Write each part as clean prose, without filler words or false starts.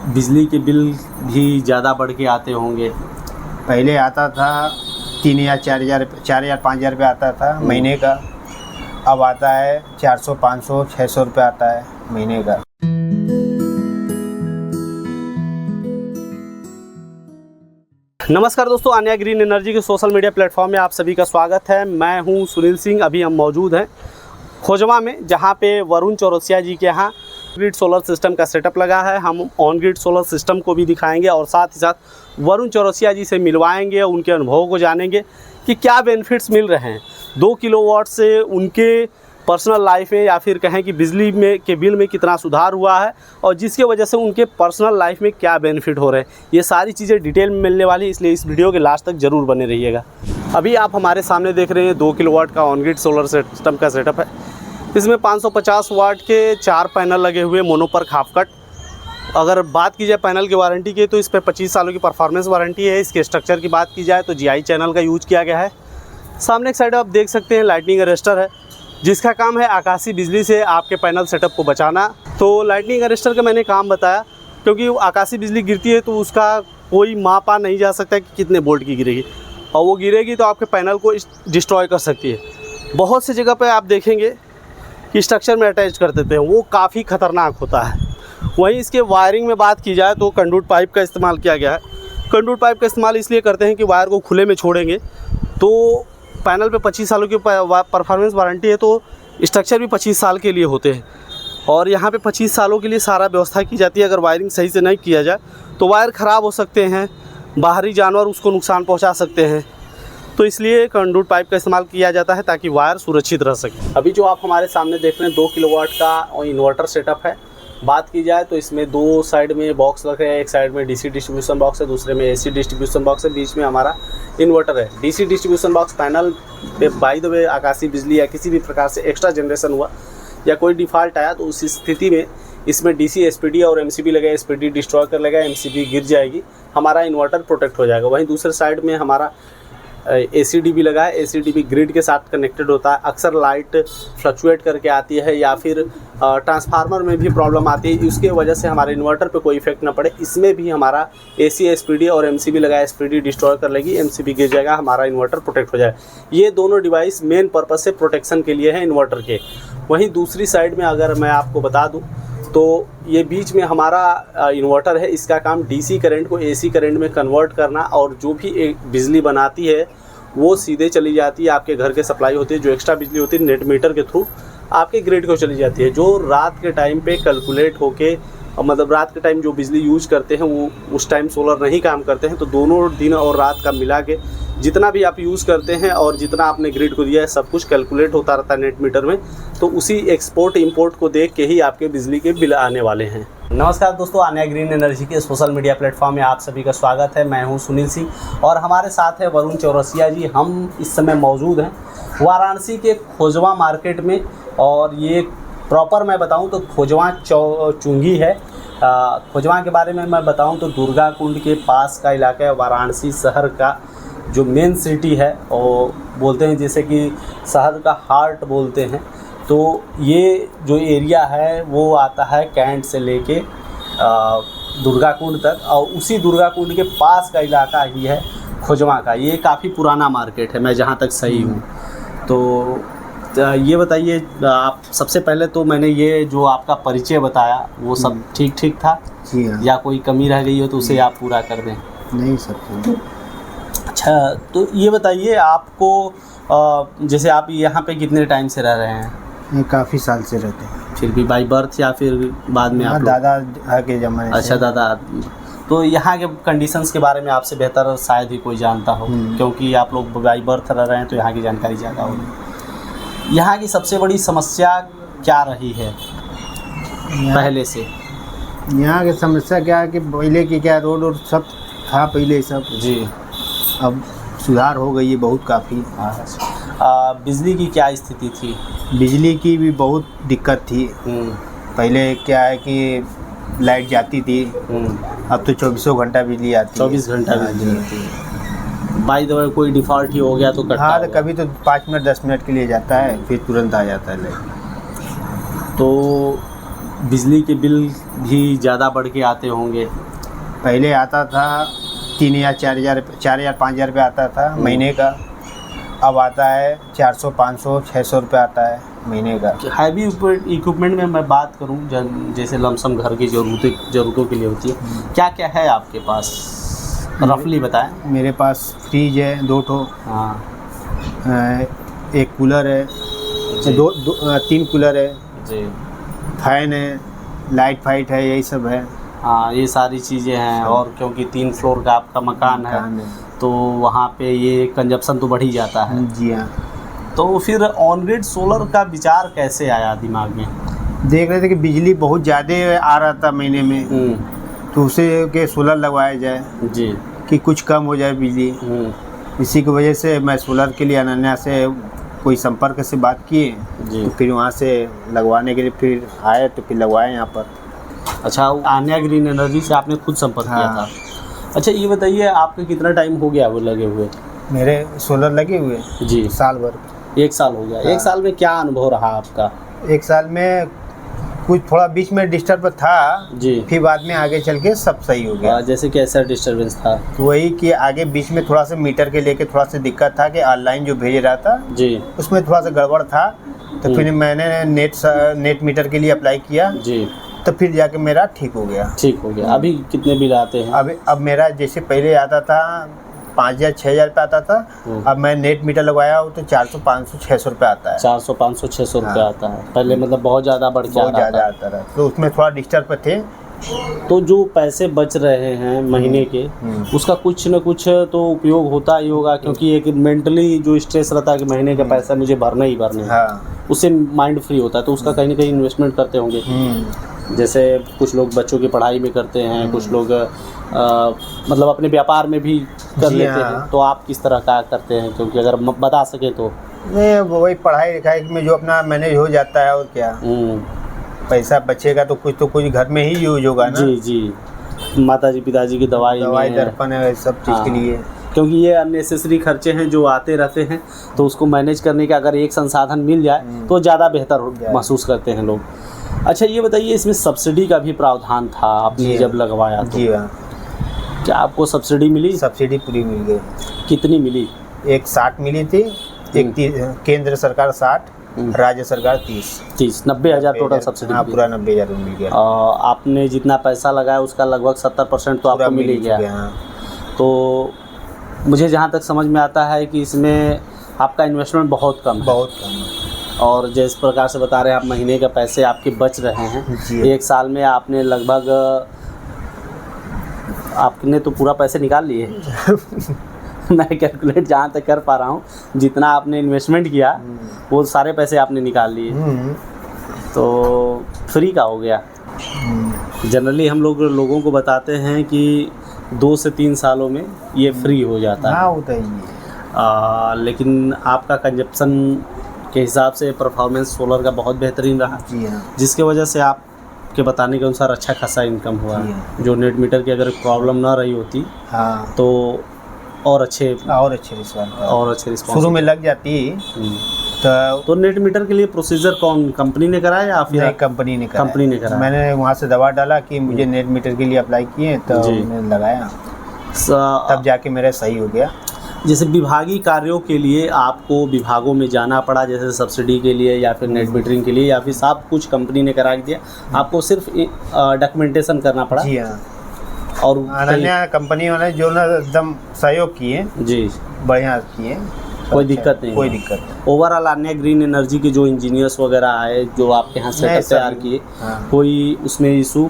बिजली के बिल भी ज़्यादा बढ़ के आते होंगे। पहले आता था 3,000 4,000 5,000 रुपये आता था महीने का। अब आता है 400 500 600 रुपये आता है महीने का। नमस्कार दोस्तों, आन्या ग्रीन एनर्जी के सोशल मीडिया प्लेटफॉर्म में आप सभी का स्वागत है। मैं हूं सुनील सिंह। अभी हम मौजूद हैं खोजवा में, जहां पे वरुण चौरसिया जी के यहाँ ग्रिड सोलर सिस्टम का सेटअप लगा है। हम ऑन ग्रिड सोलर सिस्टम को भी दिखाएंगे और साथ ही साथ वरुण चौरसिया जी से मिलवाएंगे, उनके अनुभवों को जानेंगे कि क्या बेनिफिट्स मिल रहे हैं 2 किलोवाट से उनके पर्सनल लाइफ में, या फिर कहें कि बिजली में के बिल में कितना सुधार हुआ है और जिसकी वजह से उनके पर्सनल लाइफ में क्या बेनिफिट हो रहे हैं। ये सारी चीज़ें डिटेल में मिलने वाली, इसलिए इस वीडियो के लास्ट तक ज़रूर बने रहिएगा। अभी आप हमारे सामने देख रहे हैं 2 किलोवाट का ऑन ग्रिड सोलर सिस्टम का सेटअप है। इसमें 550 वाट के 4 पैनल लगे हुए मोनोपर्क हाफ कट। अगर बात की जाए पैनल की वारंटी की, तो इस पर 25 सालों की परफॉर्मेंस वारंटी है। इसके स्ट्रक्चर की बात की जाए तो GI चैनल का यूज किया गया है। सामने एक साइड आप देख सकते हैं लाइटनिंग अरेस्टर है, जिसका काम है आकाशीय बिजली से आपके पैनल सेटअप को बचाना। तो लाइटनिंग अरेस्टर का मैंने काम बताया क्योंकि आकाशीय बिजली गिरती है तो उसका कोई मापा नहीं जा सकता कि कितने वोल्ट की गिरेगी, और वो गिरेगी तो आपके पैनल को डिस्ट्रॉय कर सकती है। बहुत सी जगह पे आप देखेंगे कि स्ट्रक्चर में अटैच कर देते हैं, वो काफ़ी ख़तरनाक होता है। वहीं इसके वायरिंग में बात की जाए तो कंडक्ट पाइप का इस्तेमाल किया गया है। कंडक्ट पाइप का इस्तेमाल इसलिए करते हैं कि वायर को खुले में छोड़ेंगे तो पैनल पे 25 सालों की परफॉर्मेंस वारंटी है, तो स्ट्रक्चर भी 25 साल के लिए होते हैं और यहाँ पे 25 सालों के लिए सारा व्यवस्था की जाती है। अगर वायरिंग सही से नहीं किया जाए तो वायर ख़राब हो सकते हैं, बाहरी जानवर उसको नुकसान पहुँचा सकते हैं, तो इसलिए कंडक्ट पाइप का इस्तेमाल किया जाता है ताकि वायर सुरक्षित रह सके। अभी जो आप हमारे सामने देख रहे हैं 2 किलोवाट का इन्वर्टर सेटअप है। बात की जाए तो इसमें 2 साइड में बॉक्स लगे हैं। एक साइड में DC डिस्ट्रीब्यूशन बॉक्स है, दूसरे में AC डिस्ट्रीब्यूशन बॉक्स है, बीच में हमारा इन्वर्टर है। DC डिस्ट्रीब्यूशन बॉक्स पैनल पे बाय द वे आकाशीय बिजली या किसी भी प्रकार से एक्स्ट्रा जनरेशन हुआ या कोई डिफ़ॉल्ट आया तो उस स्थिति में इसमें DC SPD और MCB लगे। SPD डिस्ट्रॉय कर लेगा, MCB गिर जाएगी, हमारा इन्वर्टर प्रोटेक्ट हो जाएगा। वहीं दूसरे साइड में हमारा ACD भी लगा है। ACD भी ग्रिड के साथ कनेक्टेड होता है। अक्सर लाइट फ्लक्चुएट करके आती है या फिर ट्रांसफार्मर में भी प्रॉब्लम आती है, उसके वजह से हमारे इन्वर्टर पे कोई इफेक्ट ना पड़े। इसमें भी हमारा AC SPD और MCB लगा है। SPD डिस्ट्रॉय कर लेगी, MCB गिर जाएगा, हमारा इन्वर्टर प्रोटेक्ट हो जाएगा। ये दोनों डिवाइस मेन पर्पज़ से प्रोटेक्शन के लिए है इन्वर्टर के। वहीं दूसरी साइड में अगर मैं आपको बता दूँ तो ये बीच में हमारा इन्वर्टर है। इसका काम DC करंट को AC करंट में कन्वर्ट करना, और जो भी बिजली बनाती है वो सीधे चली जाती है आपके घर के सप्लाई होती है। जो एक्स्ट्रा बिजली होती है नेट मीटर के थ्रू आपके ग्रिड को चली जाती है, जो रात के टाइम पे कैलकुलेट होके, मतलब रात के टाइम जो बिजली यूज करते हैं वो उस टाइम सोलर नहीं काम करते हैं, तो दोनों दिन और रात का मिला के जितना भी आप यूज़ करते हैं और जितना आपने ग्रिड को दिया है सब कुछ कैलकुलेट होता रहता है नेट मीटर में। तो उसी एक्सपोर्ट इंपोर्ट को देख के ही आपके बिजली के बिल आने वाले हैं। नमस्कार दोस्तों, आन्या ग्रीन एनर्जी के सोशल मीडिया प्लेटफॉर्म में आप सभी का स्वागत है। मैं हूं सुनील सिंह और हमारे साथ है वरुण चौरसिया जी। हम इस समय मौजूद हैं वाराणसी के खोजवा मार्केट में, और ये प्रॉपर मैं बताऊं तो खोजवा चुंगी है। खोजवा के बारे में मैं बताऊं तो दुर्गा कुंड के पास का इलाका है। वाराणसी शहर का जो मेन सिटी है, और बोलते हैं जैसे कि शहर का हार्ट बोलते हैं, तो ये जो एरिया है वो आता है कैंट से लेके दुर्गा कुंड तक, और उसी दुर्गा कुंड के पास का इलाका ही है खोजवा का। ये काफ़ी पुराना मार्केट है, मैं जहाँ तक सही हूँ। तो ये बताइए आप, सबसे पहले तो मैंने ये जो आपका परिचय बताया वो सब ठीक था जी हाँ। या कोई कमी रह गई हो तो उसे आप पूरा कर दें? नहीं सब। अच्छा, तो ये बताइए आपको जैसे आप यहाँ पे कितने टाइम से रह रहे हैं? काफ़ी साल से रहते हैं। फिर भी बाई बर्थ या फिर बाद में आप? दादा के ज़माने से। अच्छा, दादा। तो यहाँ के कंडीशंस के बारे में आपसे बेहतर शायद ही कोई जानता हो, क्योंकि आप लोग बाई बर्थ रह रहे हैं तो यहाँ की जानकारी ज़्यादा होगी। यहाँ की सबसे बड़ी समस्या क्या रही है पहले से? यहाँ की समस्या क्या है कि पहले की क्या रोड और सब था पहले सब जी, अब सुधार हो गई है बहुत काफ़ी। बिजली की क्या स्थिति थी? बिजली की भी बहुत दिक्कत थी। पहले क्या है कि लाइट जाती थी, अब तो 24 घंटा बिजली आती है। 24 घंटा बिजली आती है। बाई द वे कोई डिफ़ॉल्ट ही हो गया तो कटता हाँ, तो कभी तो 5 मिनट 10 मिनट के लिए जाता है, फिर तुरंत आ जाता है लाइट। तो बिजली के बिल भी ज़्यादा बढ़ के आते होंगे। पहले आता था 3 या 4,000 5,000 रुपये आता था महीने का। अब आता है 400 500 600 रुपये आता है महीने का। हैवी इक्विपमेंट में मैं बात करूं, जैसे लमसम घर की ज़रूरतों के लिए होती है, क्या क्या है आपके पास, रफली बताएं। मेरे पास फ्रीज है 2 ठो, हाँ एक कूलर है, जी। 3 कूलर है, जी। फैन है, लाइट फाइट है, यही सब है। हाँ, ये सारी चीज़ें हैं। और क्योंकि 3 फ्लोर का आपका मकान है तो वहाँ पे ये कंजप्शन तो बढ़ ही जाता है। जी हाँ। तो फिर ऑन ग्रिड सोलर का विचार कैसे आया दिमाग में? देख रहे थे कि बिजली बहुत ज़्यादा आ रहा था महीने में, तो उसे के सोलर लगवाया जाए जी, कि कुछ कम हो जाए बिजली। इसी की वजह से मैं सोलर के लिए अनन्या से कोई संपर्क से बात किए, जी। तो फिर वहाँ से लगवाने के लिए फिर आए, तो फिर लगवाए यहाँ पर। अच्छा, अनन्या ग्रीन एनर्जी से आपने खुद संपर्क किया हाँ। था। अच्छा, ये बताइए आपके कितना टाइम हो गया वो लगे हुए? मेरे सोलर लगे हुए जी, साल भर। 1 साल हो गया। हाँ। 1 साल में क्या अनुभव रहा आपका? 1 साल में कुछ थोड़ा बीच में डिस्टर्ब था, जी। फिर बाद में आगे चल के सब सही हो गया। जैसे कैसा डिस्टर्बेंस था? तो वही कि आगे बीच में थोड़ा सा मीटर के लेके थोड़ा सा दिक्कत था कि ऑनलाइन जो भेज रहा था जी, उसमें थोड़ा सा गड़बड़ था। तो फिर मैंने नेट मीटर के लिए अप्लाई किया, जी। तो फिर जाके मेरा ठीक हो गया। ठीक हो गया। अभी कितने बिल आते हैं? अब मेरा जैसे पहले आता था 5,000 6,000 रुपये आता था, अब मैं नेट मीटर लगवाया हूँ तो 400 500 600 रुपये आता है। 400 500 600 रुपये हाँ। आता है। पहले मतलब बहुत ज़्यादा बढ़ के बहुत आ रहा ज़्यादा था। आता रहा, तो उसमें थोड़ा डिस्टर्ब थे। तो जो पैसे बच रहे हैं महीने के, उसका कुछ न कुछ तो उपयोग होता ही होगा, क्योंकि एक मेंटली जो स्ट्रेस रहता है कि महीने का पैसा मुझे भरना ही भरना है, हाँ। उससे माइंड फ्री होता है। तो उसका कहीं ना कहीं इन्वेस्टमेंट करते होंगे। जैसे कुछ लोग बच्चों की पढ़ाई में करते हैं, कुछ लोग मतलब अपने व्यापार में भी कर जी लेते हाँ। हैं। तो आप किस तरह का करते हैं, क्योंकि अगर बता सके तो? नहीं, वही पढ़ाई लिखाई में जो अपना मैनेज हो जाता है, और क्या पैसा बचेगा तो कुछ घर में ही यूज होगा ना। जी जी, माताजी पिताजी की दवाई में, दर्पण है, सब चीज़ के हाँ। लिए, क्योंकि ये अननेसेसरी खर्चे हैं जो आते रहते हैं, तो उसको मैनेज करने का अगर एक संसाधन मिल जाए तो ज़्यादा बेहतर महसूस करते हैं लोग। अच्छा, ये बताइए, इसमें सब्सिडी का भी प्रावधान था आपने जब लगवाया तो? जी हाँ। क्या आपको सब्सिडी मिली? सब्सिडी पूरी मिल गई। कितनी मिली? एक 60 मिली थी, एक केंद्र सरकार 60, राज्य सरकार 30 90,000 टोटल सब्सिडी हाँ, मिली। पूरा 90,000 मिल गया। आपने जितना पैसा लगाया उसका लगभग 70% तो आपको मिल ही गया। हाँ। तो मुझे जहाँ तक समझ में आता है कि इसमें आपका इन्वेस्टमेंट बहुत कम है। बहुत कम है। और जिस प्रकार से बता रहे हैं आप, महीने के पैसे आपके बच रहे हैं। जी। 1 साल में आपने लगभग, आपने तो पूरा पैसे निकाल लिए। मैं कैलकुलेट जहाँ तक कर पा रहा हूँ, जितना आपने इन्वेस्टमेंट किया वो सारे पैसे आपने निकाल लिए, तो फ्री का हो गया। जनरली हम लोगों को बताते हैं कि 2 से 3 सालों में ये फ्री हो जाता है। हाँ, होता ही है। लेकिन आपका कंजप्शन के हिसाब से परफॉर्मेंस सोलर का बहुत बेहतरीन रहा, जी हाँ। जिसके वजह से आपके बताने के अनुसार अच्छा खासा इनकम हुआ। जो नेट मीटर की अगर प्रॉब्लम ना रही होती, हाँ, तो और अच्छे रिस्पॉन्स शुरू में लग जाती। तो नेट मीटर के लिए प्रोसीजर कौन कंपनी ने कराया या फिर? कंपनी ने कराया। कंपनी ने कराया। मैंने वहाँ से दवा डाला कि मुझे नेट मीटर के लिए अप्लाई किए, तो मैंने लगाया, तब जाके मेरा सही हो गया। जैसे विभागीय कार्यों के लिए आपको विभागों में जाना पड़ा, जैसे सब्सिडी के लिए या फिर नेट मीटरिंग के लिए, या फिर सब कुछ कंपनी ने करा दिया, आपको सिर्फ डॉक्यूमेंटेशन करना पड़ा? जी हाँ। और अनन्या कंपनी वाले जो ना एकदम सहयोग किए जी, बढ़िया किए, कोई दिक्कत नहीं, कोई दिक्कत नहीं। ओवरऑल अनन्या ग्रीन एनर्जी के जो इंजीनियर्स वगैरह आए, जो आपके यहाँ सेटअप तैयार किए, कोई उसमें इशू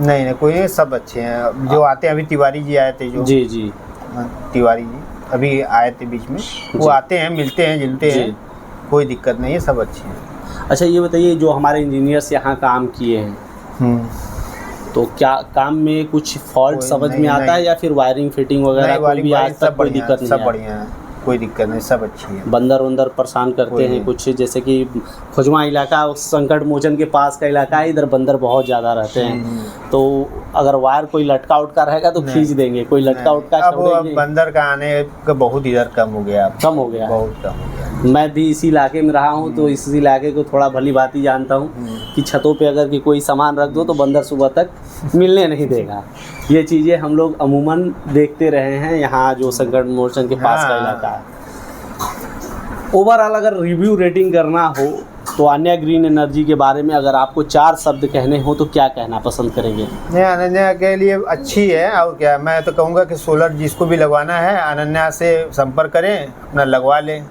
नहीं, कोई नहीं, सब अच्छे हैं। जो आते हैं, अभी तिवारी जी आए थे, जो जी जी तिवारी जी अभी आए थे बीच में, वो आते हैं, मिलते हैं, जुलते हैं, कोई दिक्कत नहीं है, सब अच्छे हैं। अच्छा, ये बताइए, जो हमारे इंजीनियर्स यहाँ काम किए हैं, तो क्या काम में कुछ फॉल्ट समझ में आता है, या फिर वायरिंग फिटिंग वगैरह कोई भी आज तक कोई दिक्कत नहीं? सब बढ़िया है, कोई दिक्कत नहीं, सब अच्छी है। बंदर परेशान करते हैं कुछ, जैसे कि खुजवा इलाका संकट मोचन के पास का इलाका है, इधर बंदर बहुत ज़्यादा रहते हैं, तो अगर वायर कोई लटका उटका रहेगा तो खींच देंगे, कोई लटका उटका अब बंदर का आने का बहुत इधर कम हो गया, कम हो गया, बहुत कम हो गया। मैं भी इसी इलाके में रहा हूँ, तो इस इलाके को थोड़ा भली भांति जानता हूँ। कि छतों पे अगर कि कोई सामान रख दो तो बंदर सुबह तक मिलने नहीं देगा। ये चीज़ें हम लोग अमूमन देखते रहे हैं यहाँ जो संकट मोचन के पास का इलाका है। ओवरऑल अगर रिव्यू रेटिंग करना हो तो अनन्या ग्रीन एनर्जी के बारे में अगर आपको 4 शब्द कहने हो तो क्या कहना पसंद करेंगे? नहीं, अनन्या के लिए अच्छी है। और क्या, मैं तो कहूँगा कि सोलर जिसको भी लगवाना है अनन्या से संपर्क करें, अपना लगवा लें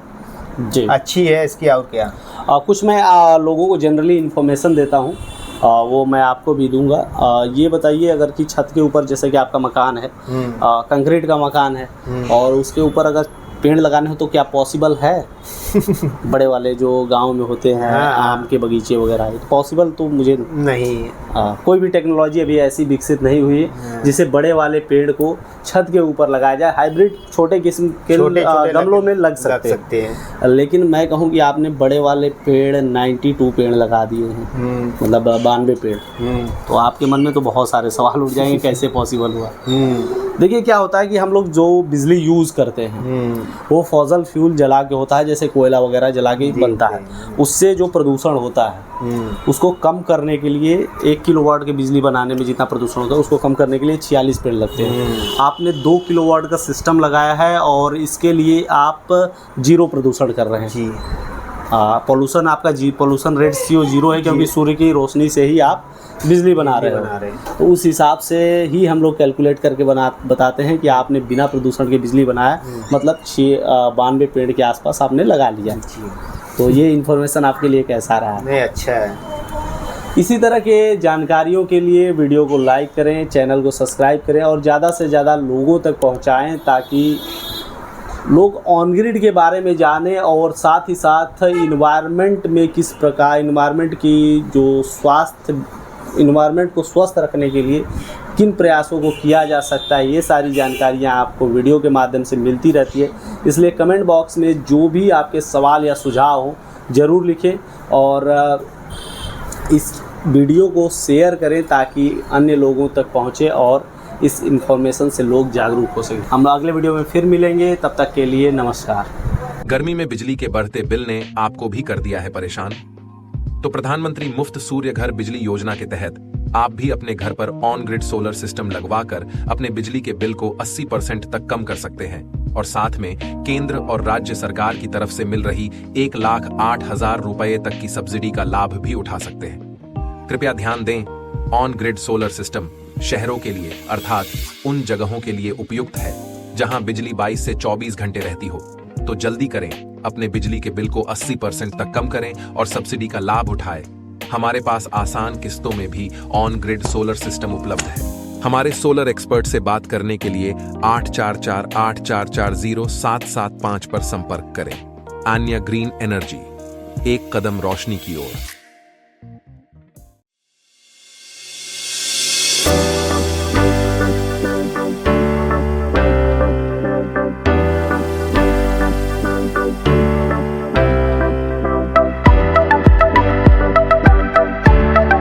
जी। अच्छी है इसकी। और क्या कुछ मैं लोगों को जनरली इन्फॉर्मेशन देता हूँ, वो मैं आपको भी दूंगा। ये बताइए, अगर कि छत के ऊपर जैसे कि आपका मकान है, कंक्रीट का मकान है और उसके ऊपर अगर पेड़ लगाने हो तो क्या पॉसिबल है? बड़े वाले जो गांव में होते हैं, आम के बगीचे वगैरह है, पॉसिबल तो मुझे नहीं। कोई भी टेक्नोलॉजी अभी ऐसी विकसित नहीं हुई है जिसे बड़े वाले पेड़ को छत के ऊपर लगाया जाए। हाइब्रिड छोटे किस्म के गमलों में लग सकते हैं, लेकिन मैं कहूँ कि आपने बड़े वाले पेड़ 92 पेड़ लगा दिए हैं, मतलब 92 पेड़। तो आपके मन में तो बहुत सारे सवाल उठ जाएंगे, कैसे पॉसिबल हुआ? देखिए क्या होता है कि हम लोग जो बिजली यूज़ करते हैं वो फॉसल फ्यूल जला के होता है, जैसे कोयला वगैरह जला के बनता है। उससे जो प्रदूषण होता है उसको कम करने के लिए 1 किलोवाट की बिजली बनाने में जितना प्रदूषण होता है उसको कम करने के लिए 46 पेड़ लगते हैं। आपने 2 किलोवाट का सिस्टम लगाया है और इसके लिए आप 0 प्रदूषण कर रहे हैं जी। पोल्यूशन आपका पोल्यूशन रेट CO0 है, क्योंकि सूर्य की रोशनी से ही आप बिजली बना रहे हैं। तो उस हिसाब से ही हम लोग कैलकुलेट करके बताते हैं कि आपने बिना प्रदूषण के बिजली बनाया, मतलब 92 पेड़ के आसपास आपने लगा लिया। तो ये इन्फॉर्मेशन आपके लिए कैसा रहा? नहीं, अच्छा है। इसी तरह के जानकारियों के लिए वीडियो को लाइक करें, चैनल को सब्सक्राइब करें और ज़्यादा से ज़्यादा लोगों तक पहुँचाएँ, ताकि लोग ऑन ग्रिड के बारे में जानें और साथ ही साथ इन्वायरमेंट में किस प्रकार इन्वायरमेंट की जो इन्वायरमेंट को स्वस्थ रखने के लिए किन प्रयासों को किया जा सकता है, ये सारी जानकारियाँ आपको वीडियो के माध्यम से मिलती रहती है। इसलिए कमेंट बॉक्स में जो भी आपके सवाल या सुझाव हो ज़रूर लिखें और इस वीडियो को शेयर करें ताकि अन्य लोगों तक पहुँचे और इस इन्फॉर्मेशन से लोग जागरूक हो सकें। हम अगले वीडियो में फिर मिलेंगे, तब तक के लिए नमस्कार। गर्मी में बिजली के बढ़ते बिल ने आपको भी कर दिया है परेशान? तो प्रधानमंत्री मुफ्त सूर्य घर बिजली योजना के तहत आप भी अपने घर पर ऑन ग्रिड सोलर सिस्टम लगवाकर अपने बिजली के बिल को 80% तक कम कर सकते हैं और साथ में केंद्र और राज्य सरकार की तरफ से मिल रही 1,08,000 रुपए तक की सब्सिडी का लाभ भी उठा सकते हैं। कृपया ध्यान दें, ऑन ग्रिड सोलर सिस्टम शहरों के लिए अर्थात उन जगहों के लिए उपयुक्त है जहां बिजली 22 से 24 घंटे रहती हो। तो जल्दी करें, अपने बिजली के बिल को 80% तक कम करें और सब्सिडी का लाभ उठाएं। हमारे पास आसान किस्तों में भी ऑन ग्रिड सोलर सिस्टम उपलब्ध है। हमारे सोलर एक्सपर्ट से बात करने के लिए 8448440775 पर संपर्क करें। अनन्या ग्रीन एनर्जी, एक कदम रोशनी की ओर।